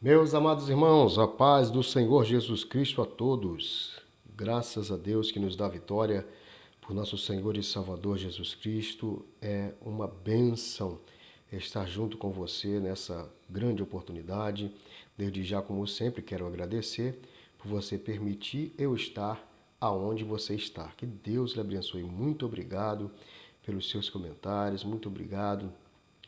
Meus amados irmãos, a paz do Senhor Jesus Cristo a todos. Graças a Deus que nos dá vitória por nosso Senhor e Salvador Jesus Cristo. É uma bênção estar junto com você nessa grande oportunidade. Desde já, como sempre, quero agradecer por você permitir eu estar aonde você está. Que Deus lhe abençoe. Muito obrigado pelos seus comentários. Muito obrigado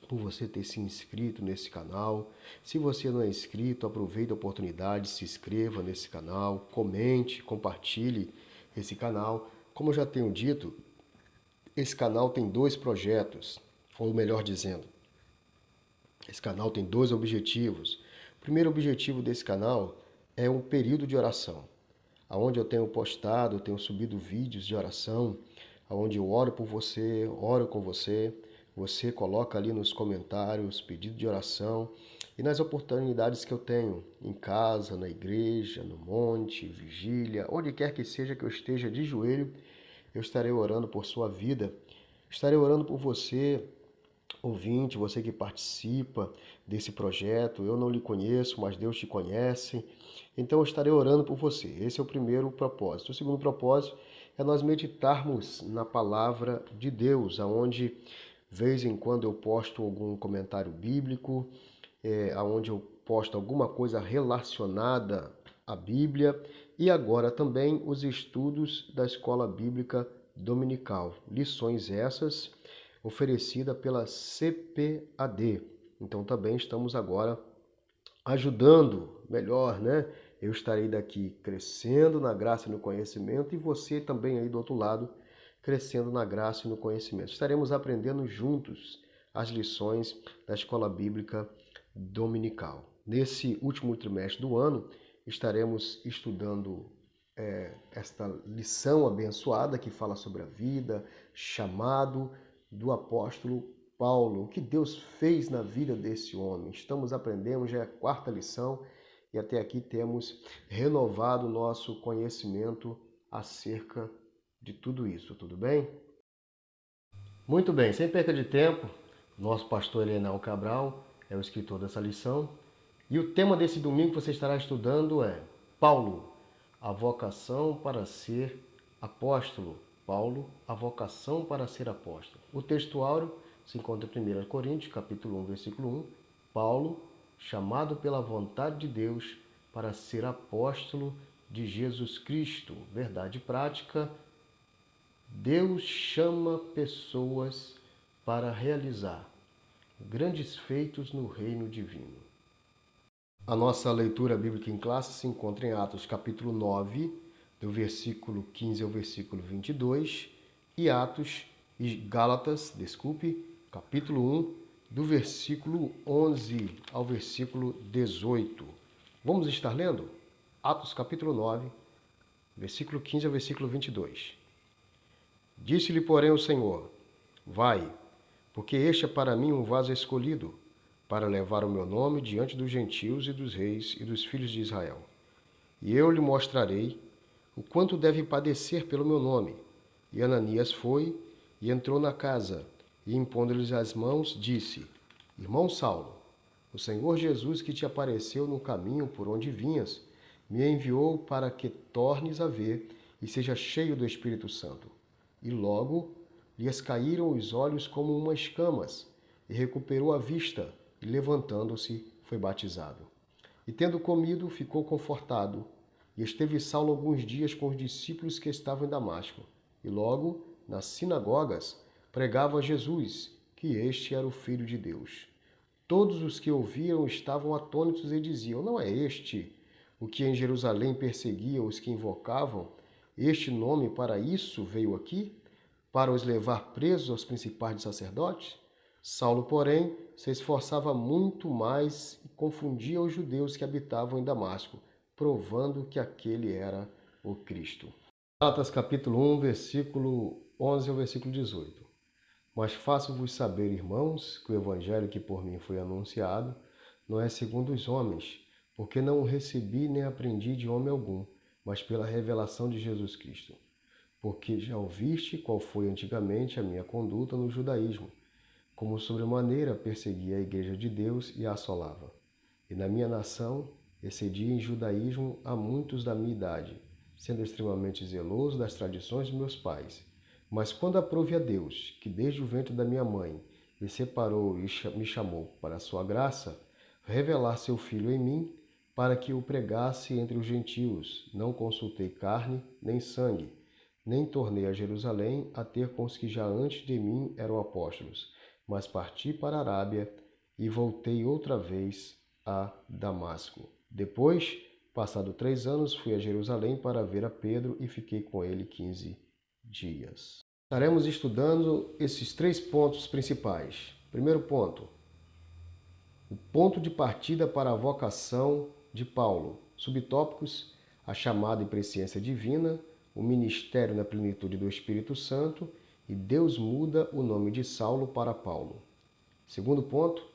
por você ter se inscrito nesse canal. Se você não é inscrito, aproveite a oportunidade, se inscreva nesse canal, comente, compartilhe esse canal. Como eu já tenho dito, esse canal tem dois projetos, ou melhor dizendo, esse canal tem dois objetivos. O primeiro objetivo desse canal é um período de oração, onde eu tenho postado, eu tenho subido vídeos de oração, onde eu oro por você, oro com você. Você coloca ali nos comentários pedido de oração e nas oportunidades que eu tenho, em casa, na igreja, no monte, vigília, onde quer que seja que eu esteja de joelho, eu estarei orando por sua vida, estarei orando por você, ouvinte, você que participa desse projeto. Eu não lhe conheço, mas Deus te conhece. Então eu estarei orando por você. Esse é o primeiro propósito. O segundo propósito é nós meditarmos na palavra de Deus, aonde vez em quando eu posto algum comentário bíblico, aonde eu posto alguma coisa relacionada à Bíblia e agora também os estudos da Escola Bíblica Dominical. Lições essas oferecida pela CPAD. Então também estamos agora ajudando melhor, né? Eu estarei daqui crescendo na graça e no conhecimento e você também aí do outro lado crescendo na graça e no conhecimento. Estaremos aprendendo juntos as lições da Escola Bíblica Dominical. Nesse último trimestre do ano, estaremos estudando esta lição abençoada que fala sobre a vida, chamado do apóstolo Paulo, o que Deus fez na vida desse homem. Estamos aprendendo, já é a quarta lição, e até aqui temos renovado o nosso conhecimento acerca de tudo isso, tudo bem? Muito bem, sem perca de tempo, nosso pastor Elenão Cabral é o escritor dessa lição, e o tema desse domingo que você estará estudando é Paulo, a vocação para ser apóstolo. Paulo, a vocação para ser apóstolo. O texto áureo se encontra em 1 Coríntios, capítulo 1, versículo 1. Paulo, chamado pela vontade de Deus para ser apóstolo de Jesus Cristo. Verdade prática, Deus chama pessoas para realizar grandes feitos no reino divino. A nossa leitura bíblica em classe se encontra em Atos capítulo 9, do versículo 15 ao versículo 22, e Gálatas, capítulo 1, do versículo 11 ao versículo 18. Vamos estar lendo? Atos capítulo 9, versículo 15 ao versículo 22. Disse-lhe, porém, o Senhor: Vai, porque este é para mim um vaso escolhido, para levar o meu nome diante dos gentios e dos reis e dos filhos de Israel. E eu lhe mostrarei o quanto deve padecer pelo meu nome. E Ananias foi e entrou na casa, e impondo-lhes as mãos, disse: Irmão Saulo, o Senhor Jesus que te apareceu no caminho por onde vinhas, me enviou para que tornes a ver e seja cheio do Espírito Santo. E logo lhes caíram os olhos como umas escamas, e recuperou a vista, e levantando-se, foi batizado. E tendo comido, ficou confortado. E esteve Saulo alguns dias com os discípulos que estavam em Damasco. E logo, nas sinagogas, pregava Jesus, que este era o Filho de Deus. Todos os que ouviam estavam atônitos e diziam: Não é este o que em Jerusalém perseguia os que invocavam? Este nome para isso veio aqui? Para os levar presos aos principais sacerdotes? Saulo, porém, se esforçava muito mais e confundia os judeus que habitavam em Damasco, provando que aquele era o Cristo. Gálatas capítulo 1, versículo 11 ao versículo 18. Mas faço-vos saber, irmãos, que o evangelho que por mim foi anunciado não é segundo os homens, porque não o recebi nem aprendi de homem algum, mas pela revelação de Jesus Cristo. Porque já ouviste qual foi antigamente a minha conduta no judaísmo, como sobremaneira perseguia a igreja de Deus e a assolava. e na minha nação excedi em judaísmo a muitos da minha idade, sendo extremamente zeloso das tradições de meus pais. Mas quando aprouve a Deus, que desde o ventre da minha mãe me separou e me chamou para a sua graça, revelar seu Filho em mim, para que o pregasse entre os gentios, não consultei carne nem sangue, nem tornei a Jerusalém a ter com os que já antes de mim eram apóstolos, mas parti para a Arábia e voltei outra vez a Damasco. Depois, passado 3 anos, fui a Jerusalém para ver a Pedro e fiquei com ele 15 dias. Estaremos estudando esses 3 pontos principais. Primeiro ponto, o ponto de partida para a vocação de Paulo. Subtópicos, a chamada e presciência divina, o ministério na plenitude do Espírito Santo e Deus muda o nome de Saulo para Paulo. Segundo ponto,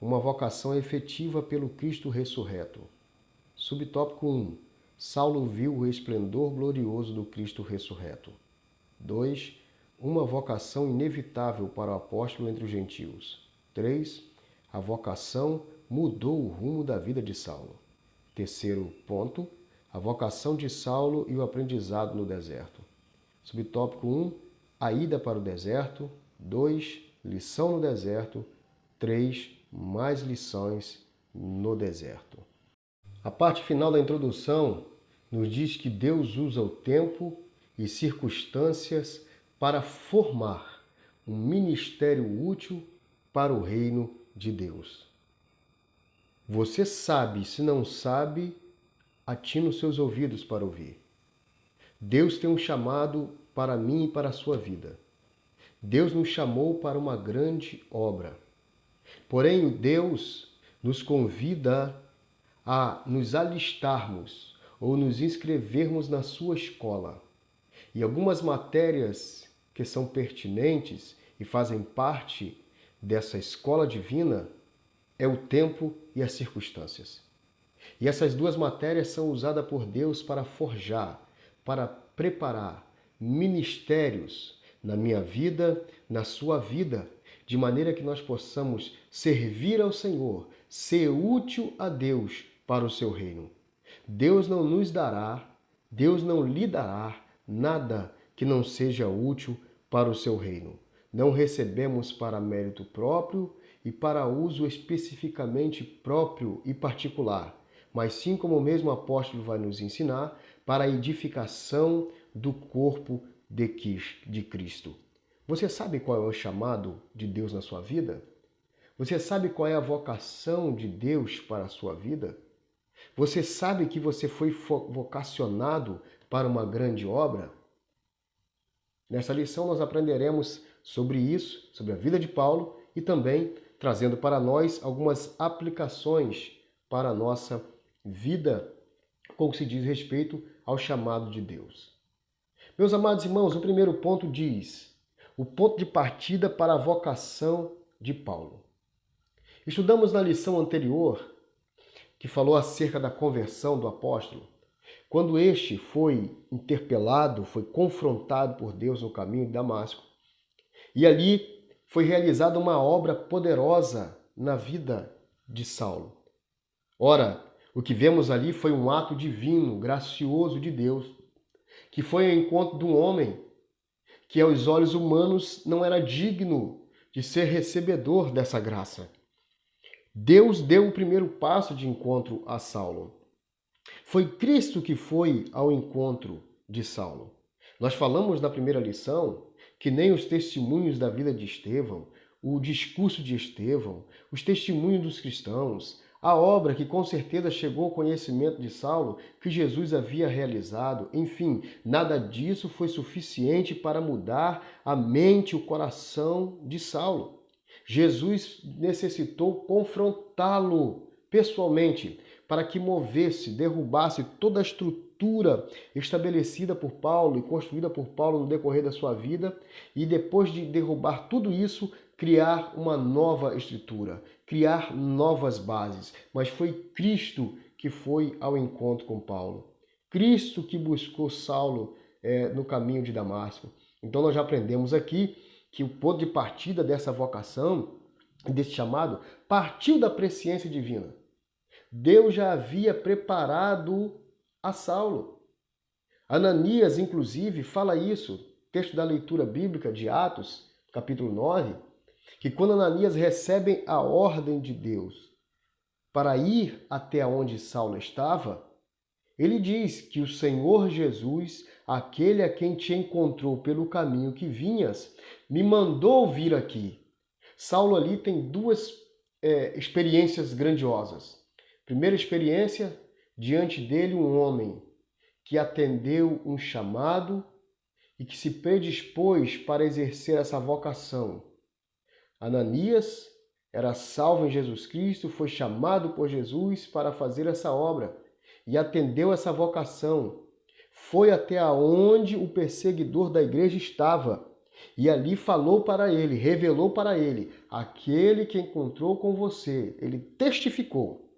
uma vocação efetiva pelo Cristo ressurreto. Subtópico 1. Saulo viu o esplendor glorioso do Cristo ressurreto. 2. Uma vocação inevitável para o apóstolo entre os gentios. 3. A vocação mudou o rumo da vida de Saulo. Terceiro ponto, a vocação de Saulo e o aprendizado no deserto. Subtópico 1, a ida para o deserto. 2, lição no deserto. 3, mais lições no deserto. A parte final da introdução nos diz que Deus usa o tempo e circunstâncias para formar um ministério útil para o reino de Deus. Você sabe, se não sabe, atine os seus ouvidos para ouvir. Deus tem um chamado para mim e para a sua vida. Deus nos chamou para uma grande obra. Porém, Deus nos convida a nos alistarmos ou nos inscrevermos na sua escola. E algumas matérias que são pertinentes e fazem parte dessa escola divina é o tempo e as circunstâncias. E essas 2 matérias são usadas por Deus para forjar, para preparar ministérios na minha vida, na sua vida, de maneira que nós possamos servir ao Senhor, ser útil a Deus para o seu reino. Deus não nos dará, Deus não lhe dará nada que não seja útil para o seu reino. Não recebemos para mérito próprio e para uso especificamente próprio e particular, mas sim, como o mesmo apóstolo vai nos ensinar, para a edificação do corpo de Cristo. Você sabe qual é o chamado de Deus na sua vida? Você sabe qual é a vocação de Deus para a sua vida? Você sabe que você foi vocacionado para uma grande obra? Nessa lição nós aprenderemos sobre isso, sobre a vida de Paulo e também trazendo para nós algumas aplicações para a nossa vida com o que se diz respeito ao chamado de Deus. Meus amados irmãos, o primeiro ponto diz o ponto de partida para a vocação de Paulo. Estudamos na lição anterior, que falou acerca da conversão do apóstolo, quando este foi interpelado, foi confrontado por Deus no caminho de Damasco, e ali foi realizada uma obra poderosa na vida de Saulo. Ora, o que vemos ali foi um ato divino, gracioso de Deus, que foi ao encontro de um homem que aos olhos humanos não era digno de ser recebedor dessa graça. Deus deu o primeiro passo de encontro a Saulo. Foi Cristo que foi ao encontro de Saulo. Nós falamos na primeira lição que nem os testemunhos da vida de Estevão, o discurso de Estevão, os testemunhos dos cristãos, a obra que com certeza chegou ao conhecimento de Saulo, que Jesus havia realizado, enfim, nada disso foi suficiente para mudar a mente e o coração de Saulo. Jesus necessitou confrontá-lo pessoalmente para que movesse, derrubasse toda a estrutura estabelecida por Paulo e construída por Paulo no decorrer da sua vida e depois de derrubar tudo isso, criar uma nova estrutura, criar novas bases. Mas foi Cristo que foi ao encontro com Paulo. Cristo que buscou Saulo no caminho de Damasco. Então nós já aprendemos aqui que o ponto de partida dessa vocação, desse chamado, partiu da presciência divina. Deus já havia preparado a Saulo. Ananias, inclusive, fala isso, texto da leitura bíblica de Atos, capítulo 9, que quando Ananias recebe a ordem de Deus para ir até onde Saulo estava, ele diz que o Senhor Jesus, aquele a quem te encontrou pelo caminho que vinhas, me mandou vir aqui. Saulo ali tem duas experiências grandiosas. Primeira experiência, diante dele um homem que atendeu um chamado e que se predispôs para exercer essa vocação. Ananias era salvo em Jesus Cristo, foi chamado por Jesus para fazer essa obra e atendeu essa vocação. Foi até onde o perseguidor da igreja estava e ali falou para ele, revelou para ele, aquele que encontrou com você. Ele testificou.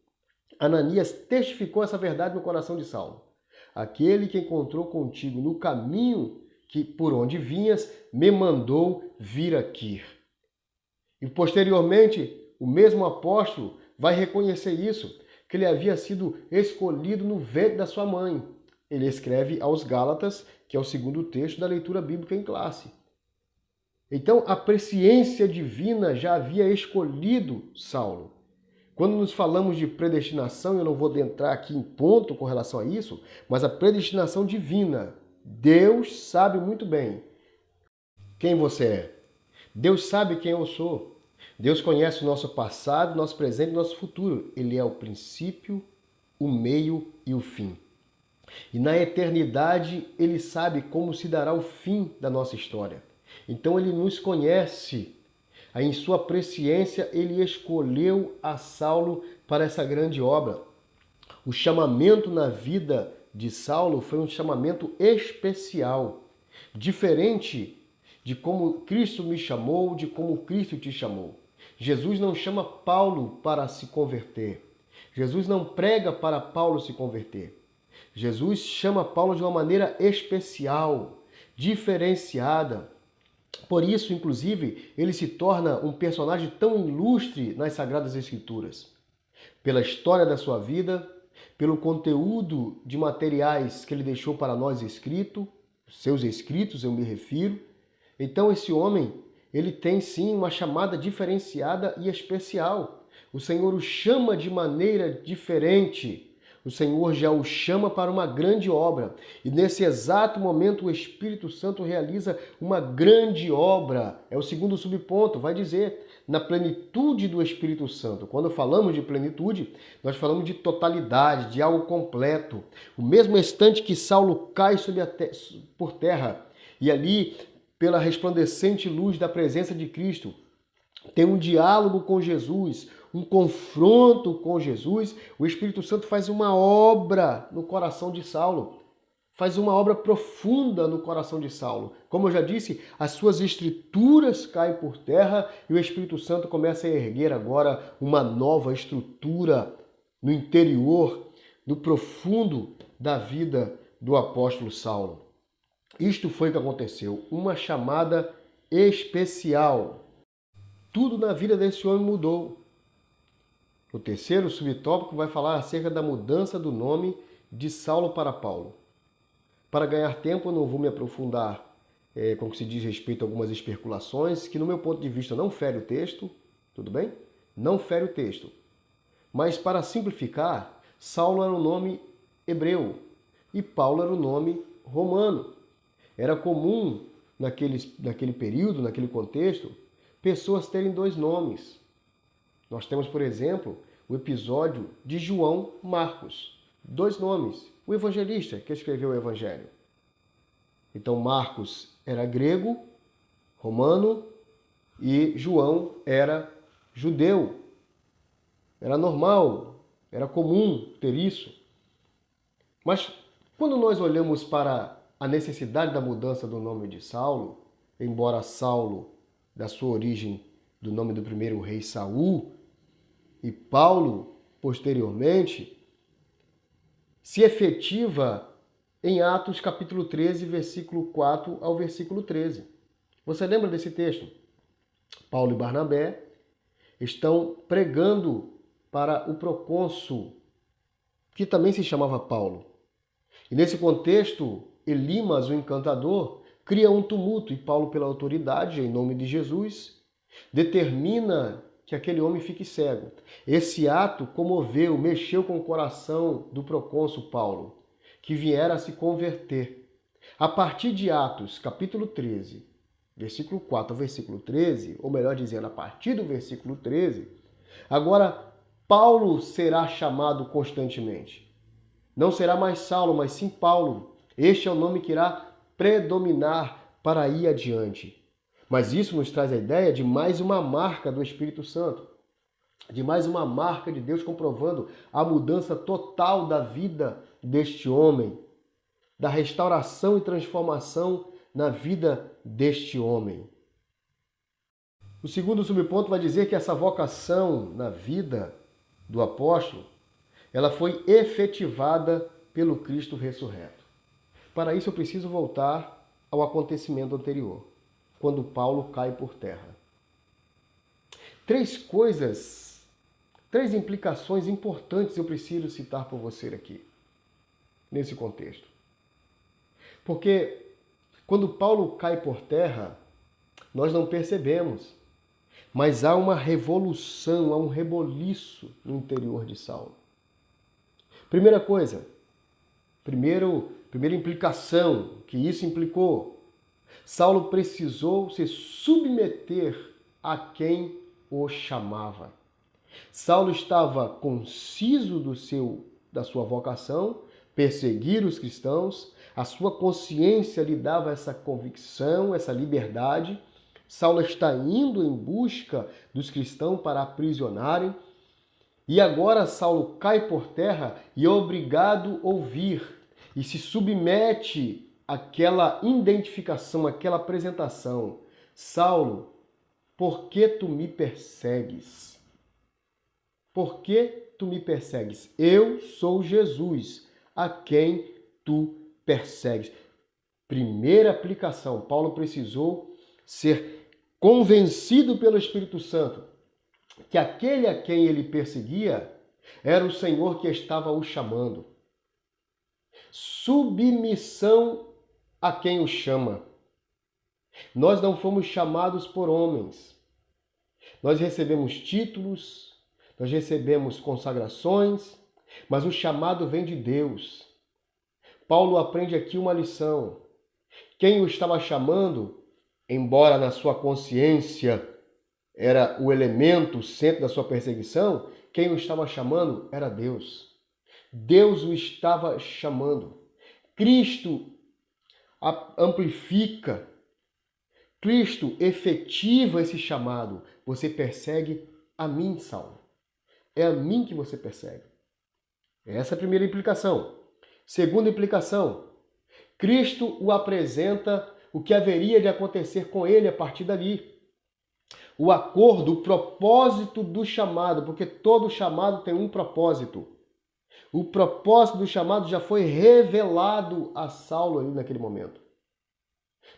Ananias testificou essa verdade no coração de Saulo. Aquele que encontrou contigo no caminho que por onde vinhas, me mandou vir aqui. E posteriormente, o mesmo apóstolo vai reconhecer isso, que ele havia sido escolhido no ventre da sua mãe. Ele escreve aos Gálatas, que é o segundo texto da leitura bíblica em classe. Então, a presciência divina já havia escolhido Saulo. Quando nos falamos de predestinação, eu não vou entrar aqui em ponto com relação a isso, mas a predestinação divina, Deus sabe muito bem quem você é. Deus sabe quem eu sou. Deus conhece o nosso passado, nosso presente e nosso futuro. Ele é o princípio, o meio e o fim. E na eternidade, Ele sabe como se dará o fim da nossa história. Então Ele nos conhece. Aí, em sua presciência, Ele escolheu a Saulo para essa grande obra. O chamamento na vida de Saulo foi um chamamento especial, diferente de como Cristo me chamou, de como Cristo te chamou. Jesus não chama Paulo para se converter. Jesus não prega para Paulo se converter. Jesus chama Paulo de uma maneira especial, diferenciada. Por isso, inclusive, ele se torna um personagem tão ilustre nas Sagradas Escrituras. Pela história da sua vida, pelo conteúdo de materiais que ele deixou para nós escrito, seus escritos eu me refiro. Então esse homem, ele tem sim uma chamada diferenciada e especial. O Senhor o chama de maneira diferente. O Senhor já o chama para uma grande obra. E nesse exato momento o Espírito Santo realiza uma grande obra. É o segundo subponto, vai dizer, na plenitude do Espírito Santo. Quando falamos de plenitude, nós falamos de totalidade, de algo completo. O mesmo instante que Saulo cai por terra, e ali, pela resplandecente luz da presença de Cristo, tem um diálogo com Jesus, um confronto com Jesus, o Espírito Santo faz uma obra no coração de Saulo, faz uma obra profunda no coração de Saulo. Como eu já disse, as suas estruturas caem por terra e o Espírito Santo começa a erguer agora uma nova estrutura no interior, no profundo da vida do apóstolo Saulo. Isto foi o que aconteceu, uma chamada especial. Tudo na vida desse homem mudou. O terceiro subtópico vai falar acerca da mudança do nome de Saulo para Paulo. Para ganhar tempo, eu não vou me aprofundar com o que se diz respeito a algumas especulações, que no meu ponto de vista não fere o texto, tudo bem? Não fere o texto. Mas para simplificar, Saulo era um nome hebreu e Paulo era um nome romano. Era comum naquele período, naquele contexto, pessoas terem dois nomes. Nós temos, por exemplo, o episódio de João Marcos. Dois nomes. O evangelista que escreveu o evangelho. Então Marcos era grego, romano, e João era judeu. Era normal, era comum ter isso. Mas quando nós olhamos para a necessidade da mudança do nome de Saulo, embora Saulo, da sua origem do nome do primeiro rei Saul, e Paulo, posteriormente, se efetiva em Atos capítulo 13, versículo 4 ao versículo 13. Você lembra desse texto? Paulo e Barnabé estão pregando para o procônsul que também se chamava Paulo. E nesse contexto, Elimas, o encantador, cria um tumulto e Paulo, pela autoridade, em nome de Jesus, determina que aquele homem fique cego. Esse ato comoveu, mexeu com o coração do procônsul Paulo, que viera a se converter. A partir de Atos, capítulo 13, versículo 4 ao versículo 13, ou melhor dizendo, a partir do versículo 13, agora Paulo será chamado constantemente. Não será mais Saulo, mas sim Paulo. Este é o nome que irá predominar para ir adiante. Mas isso nos traz a ideia de mais uma marca do Espírito Santo, de mais uma marca de Deus comprovando a mudança total da vida deste homem, da restauração e transformação na vida deste homem. O segundo subponto vai dizer que essa vocação na vida do apóstolo, ela foi efetivada pelo Cristo ressurreto. Para isso eu preciso voltar ao acontecimento anterior, quando Paulo cai por terra. Três implicações importantes eu preciso citar por você aqui, nesse contexto. Porque quando Paulo cai por terra, nós não percebemos, mas há uma revolução, há um reboliço no interior de Saulo. Primeira coisa, primeira implicação que isso implicou, Saulo precisou se submeter a quem o chamava. Saulo estava conciso da sua vocação, perseguir os cristãos, a sua consciência lhe dava essa convicção, essa liberdade. Saulo está indo em busca dos cristãos para aprisionarem. E agora Saulo cai por terra e é obrigado a ouvir e se submete àquela identificação, àquela apresentação. Saulo, por que tu me persegues? Por que tu me persegues? Eu sou Jesus, a quem tu persegues. Primeira aplicação, Paulo precisou ser convencido pelo Espírito Santo que aquele a quem ele perseguia era o Senhor que estava o chamando. Submissão a quem o chama. Nós não fomos chamados por homens. Nós recebemos títulos, nós recebemos consagrações, mas o chamado vem de Deus. Paulo aprende aqui uma lição. Quem o estava chamando, embora na sua consciência era o elemento, o centro da sua perseguição, quem o estava chamando era Deus. Deus o estava chamando. Cristo amplifica, Cristo efetiva esse chamado. Você persegue a mim, Saulo. É a mim que você persegue. Essa é a primeira implicação. Segunda implicação, Cristo o apresenta o que haveria de acontecer com ele a partir dali. O acordo, o propósito do chamado, porque todo chamado tem um propósito. O propósito do chamado já foi revelado a Saulo ali naquele momento.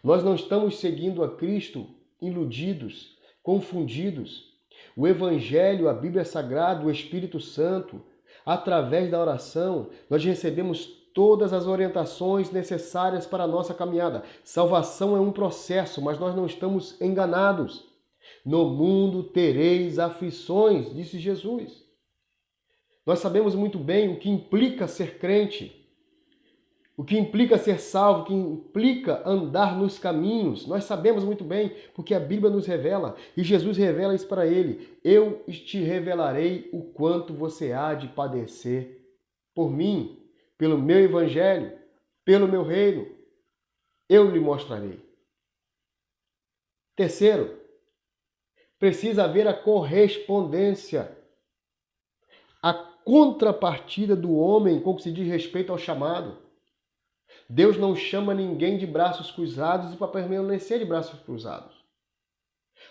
Nós não estamos seguindo a Cristo iludidos, confundidos. O Evangelho, a Bíblia Sagrada, o Espírito Santo, através da oração, nós recebemos todas as orientações necessárias para a nossa caminhada. Salvação é um processo, mas nós não estamos enganados. No mundo tereis aflições, disse Jesus. Nós sabemos muito bem o que implica ser crente, o que implica ser salvo, o que implica andar nos caminhos. Nós sabemos muito bem, porque a Bíblia nos revela, e Jesus revela isso para ele. Eu te revelarei o quanto você há de padecer por mim, pelo meu evangelho, pelo meu reino. Eu lhe mostrarei. Terceiro, precisa haver a correspondência, a contrapartida do homem com o que se diz respeito ao chamado. Deus não chama ninguém de braços cruzados e para permanecer de braços cruzados.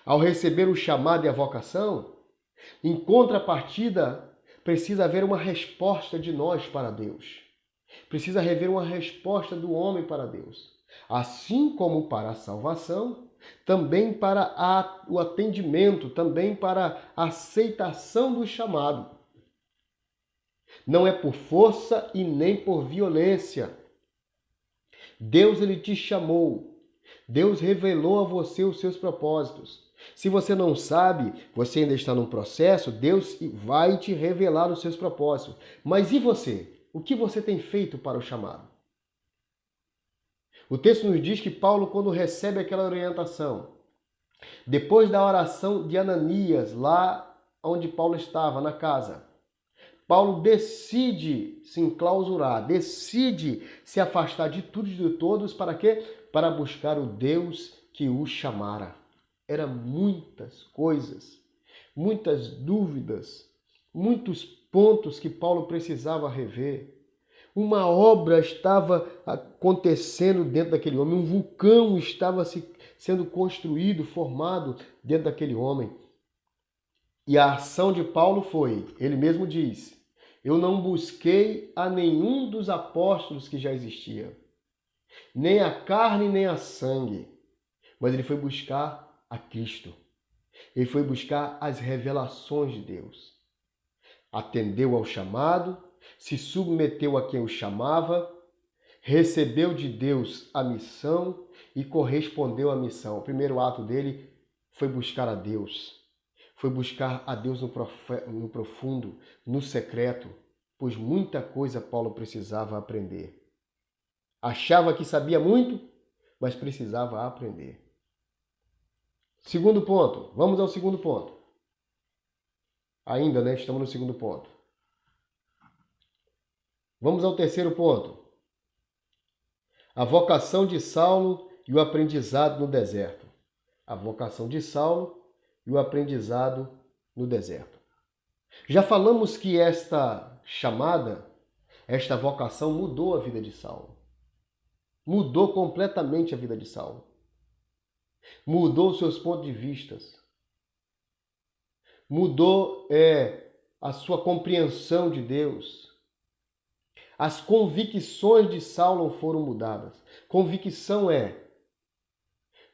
Ao receber o chamado e a vocação, em contrapartida, precisa haver uma resposta de nós para Deus. Precisa haver uma resposta do homem para Deus. Assim como para a salvação, também para o atendimento, também para a aceitação do chamado. Não é por força e nem por violência. Deus, ele te chamou. Deus revelou a você os seus propósitos. Se você não sabe, você ainda está num processo, Deus vai te revelar os seus propósitos. Mas e você? O que você tem feito para o chamado? O texto nos diz que Paulo, quando recebe aquela orientação, depois da oração de Ananias, lá onde Paulo estava, na casa, Paulo decide se enclausurar, decide se afastar de tudo e de todos, para quê? Para buscar o Deus que o chamara. Eram muitas coisas, muitas dúvidas, muitos pontos que Paulo precisava rever. Uma obra estava acontecendo dentro daquele homem, um vulcão estava sendo construído, formado dentro daquele homem. E a ação de Paulo foi, ele mesmo diz, eu não busquei a nenhum dos apóstolos que já existia, nem a carne nem a sangue, mas ele foi buscar a Cristo. Ele foi buscar as revelações de Deus. Atendeu ao chamado, se submeteu a quem o chamava, recebeu de Deus a missão e correspondeu à missão. O primeiro ato dele foi buscar a Deus. Foi buscar a Deus no profundo, no secreto, pois muita coisa Paulo precisava aprender. Achava que sabia muito, mas precisava aprender. Segundo ponto, vamos ao segundo ponto. Ainda, né? Estamos no segundo ponto. Vamos ao terceiro ponto. A vocação de Saulo e o aprendizado no deserto. A vocação de Saulo e o aprendizado no deserto. Já falamos que esta chamada, esta vocação mudou a vida de Saulo. Mudou completamente a vida de Saulo. Mudou os seus pontos de vista. Mudou a sua compreensão de Deus. As convicções de Saulo foram mudadas. Convicção é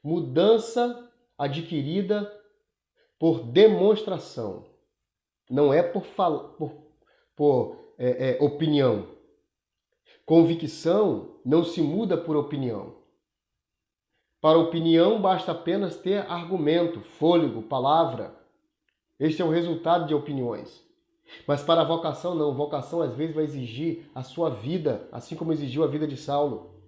mudança adquirida por demonstração. Não é por opinião. Convicção não se muda por opinião. Para opinião basta apenas ter argumento, fôlego, palavra. Este é o resultado de opiniões. Mas para a vocação não. Vocação às vezes vai exigir a sua vida, assim como exigiu a vida de Saulo.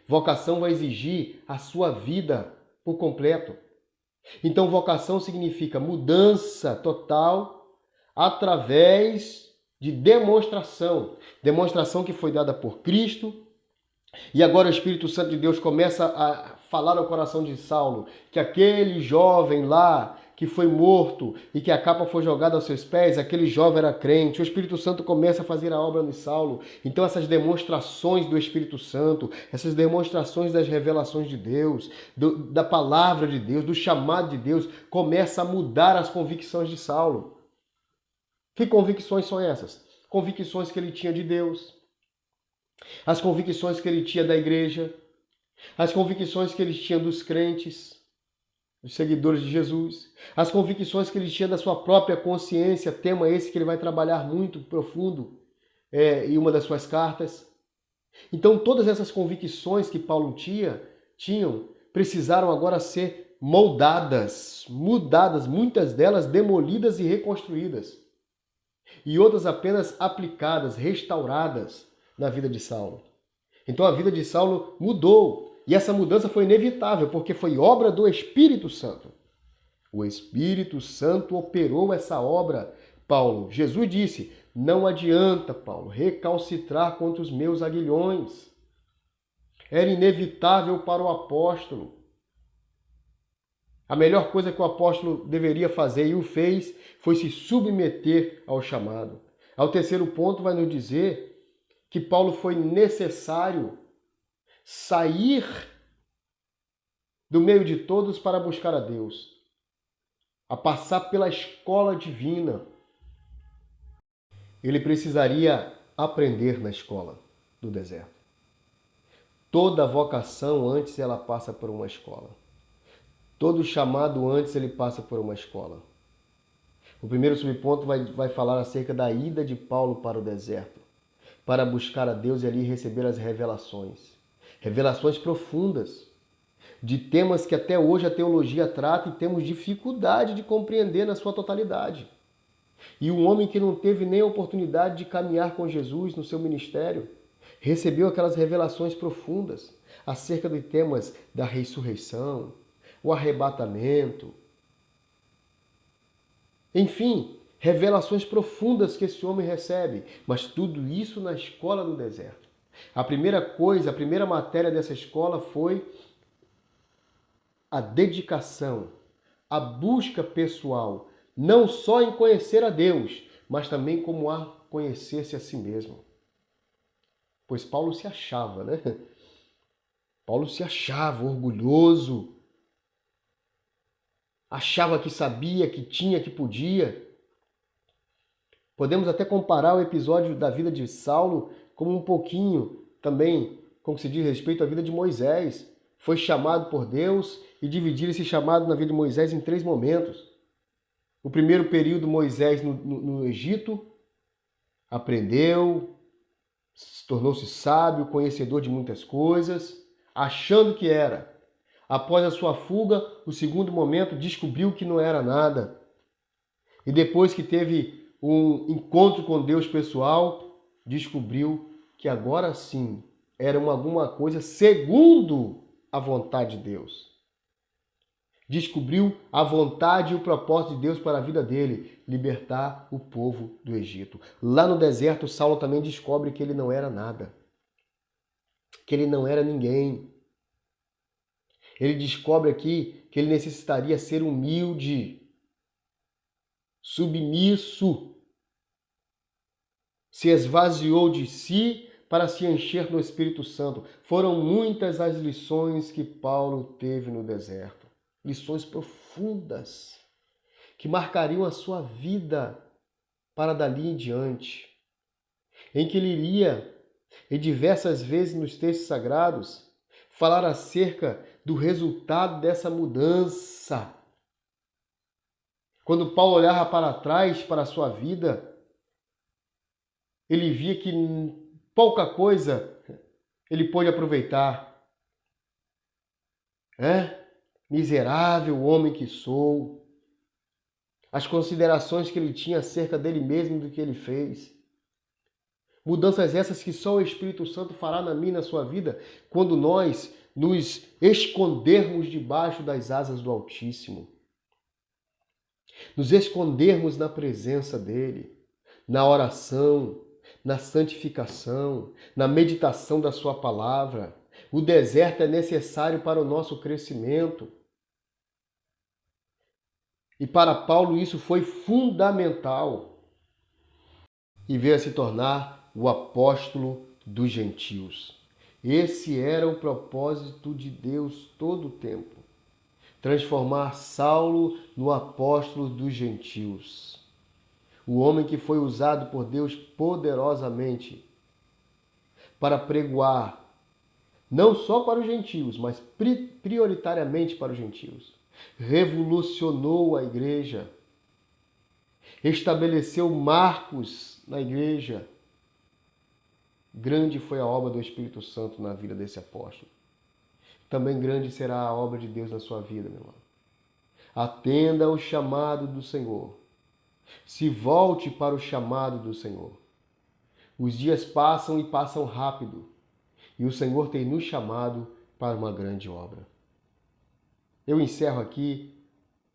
Vocação vai exigir a sua vida por completo. Então vocação significa mudança total através de demonstração. Demonstração que foi dada por Cristo. E agora o Espírito Santo de Deus começa a falar ao coração de Saulo que aquele jovem lá que foi morto e que a capa foi jogada aos seus pés, aquele jovem era crente. O Espírito Santo começa a fazer a obra no Saulo. Então essas demonstrações do Espírito Santo, essas demonstrações das revelações de Deus, da palavra de Deus, do chamado de Deus, começa a mudar as convicções de Saulo. Que convicções são essas? Convicções que ele tinha de Deus, as convicções que ele tinha da igreja, as convicções que ele tinha dos crentes, dos seguidores de Jesus, as convicções que ele tinha da sua própria consciência, tema esse que ele vai trabalhar muito profundo em uma das suas cartas. Então todas essas convicções que Paulo tinham, precisaram agora ser moldadas, mudadas, muitas delas demolidas e reconstruídas, e outras apenas aplicadas, restauradas na vida de Saulo. Então a vida de Saulo mudou. E essa mudança foi inevitável, porque foi obra do Espírito Santo. O Espírito Santo operou essa obra, Paulo. Jesus disse, não adianta, Paulo, recalcitrar contra os meus aguilhões. Era inevitável para o apóstolo. A melhor coisa que o apóstolo deveria fazer e o fez foi se submeter ao chamado. Ao terceiro ponto vai nos dizer que Paulo foi necessário sair do meio de todos para buscar a Deus, a passar pela escola divina. Ele precisaria aprender na escola do deserto. Toda vocação antes ela passa por uma escola. Todo chamado antes ele passa por uma escola. O primeiro subponto vai falar acerca da ida de Paulo para o deserto, para buscar a Deus e ali receber as revelações. Revelações profundas, de temas que até hoje a teologia trata e temos dificuldade de compreender na sua totalidade. E um homem que não teve nem a oportunidade de caminhar com Jesus no seu ministério, recebeu aquelas revelações profundas acerca de temas da ressurreição, o arrebatamento. Enfim, revelações profundas que esse homem recebe, mas tudo isso na escola do deserto. A primeira coisa, a primeira matéria dessa escola foi a dedicação, a busca pessoal, não só em conhecer a Deus, mas também como a conhecer-se a si mesmo. Pois Paulo se achava, né? Paulo se achava orgulhoso, achava que sabia, que tinha, que podia. Podemos até comparar o episódio da vida de Saulo como um pouquinho também, como se diz respeito à vida de Moisés. Foi chamado por Deus e dividir esse chamado na vida de Moisés em 3 momentos. O primeiro período, Moisés no Egito, aprendeu, tornou-se sábio, conhecedor de muitas coisas, achando que era. Após a sua fuga, o segundo momento, descobriu que não era nada. E depois que teve um encontro com Deus pessoal, descobriu que agora sim era alguma coisa segundo a vontade de Deus. Descobriu a vontade e o propósito de Deus para a vida dele, libertar o povo do Egito. Lá no deserto, Saulo também descobre que ele não era nada, que ele não era ninguém. Ele descobre aqui que ele necessitaria ser humilde, submisso. Se esvaziou de si para se encher do Espírito Santo. Foram muitas as lições que Paulo teve no deserto. Lições profundas que marcariam a sua vida para dali em diante. Em que ele iria, e diversas vezes nos textos sagrados, falar acerca do resultado dessa mudança. Quando Paulo olhava para trás, para a sua vida, ele via que pouca coisa ele pôde aproveitar. Miserável homem que sou. As considerações que ele tinha acerca dele mesmo e do que ele fez. Mudanças essas que só o Espírito Santo fará na minha e na sua vida quando nós nos escondermos debaixo das asas do Altíssimo. Nos escondermos na presença dele, na oração, na santificação, na meditação da sua palavra. O deserto é necessário para o nosso crescimento. E para Paulo isso foi fundamental. E veio a se tornar o apóstolo dos gentios. Esse era o propósito de Deus todo o tempo. Transformar Saulo no apóstolo dos gentios. O homem que foi usado por Deus poderosamente para pregoar, não só para os gentios, mas prioritariamente para os gentios. Revolucionou a igreja. Estabeleceu marcos na igreja. Grande foi a obra do Espírito Santo na vida desse apóstolo. Também grande será a obra de Deus na sua vida, meu irmão. Atenda ao chamado do Senhor. Se volte para o chamado do Senhor. Os dias passam e passam rápido. E o Senhor tem nos chamado para uma grande obra. Eu encerro aqui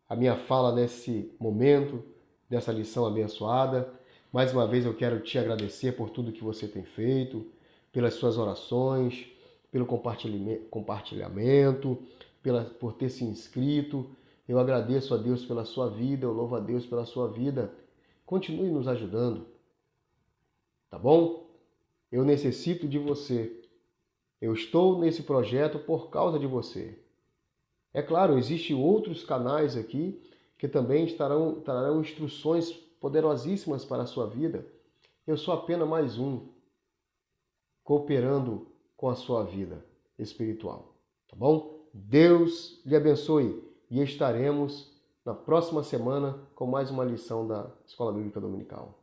a minha fala nesse momento, dessa lição abençoada. Mais uma vez eu quero te agradecer por tudo que você tem feito, pelas suas orações, pelo compartilhamento, por ter se inscrito. Eu agradeço a Deus pela sua vida, eu louvo a Deus pela sua vida. Continue nos ajudando, tá bom? Eu necessito de você. Eu estou nesse projeto por causa de você. É claro, existem outros canais aqui que também trarão instruções poderosíssimas para a sua vida. Eu sou apenas mais um, cooperando com a sua vida espiritual, tá bom? Deus lhe abençoe e estaremos na próxima semana com mais uma lição da Escola Bíblica Dominical.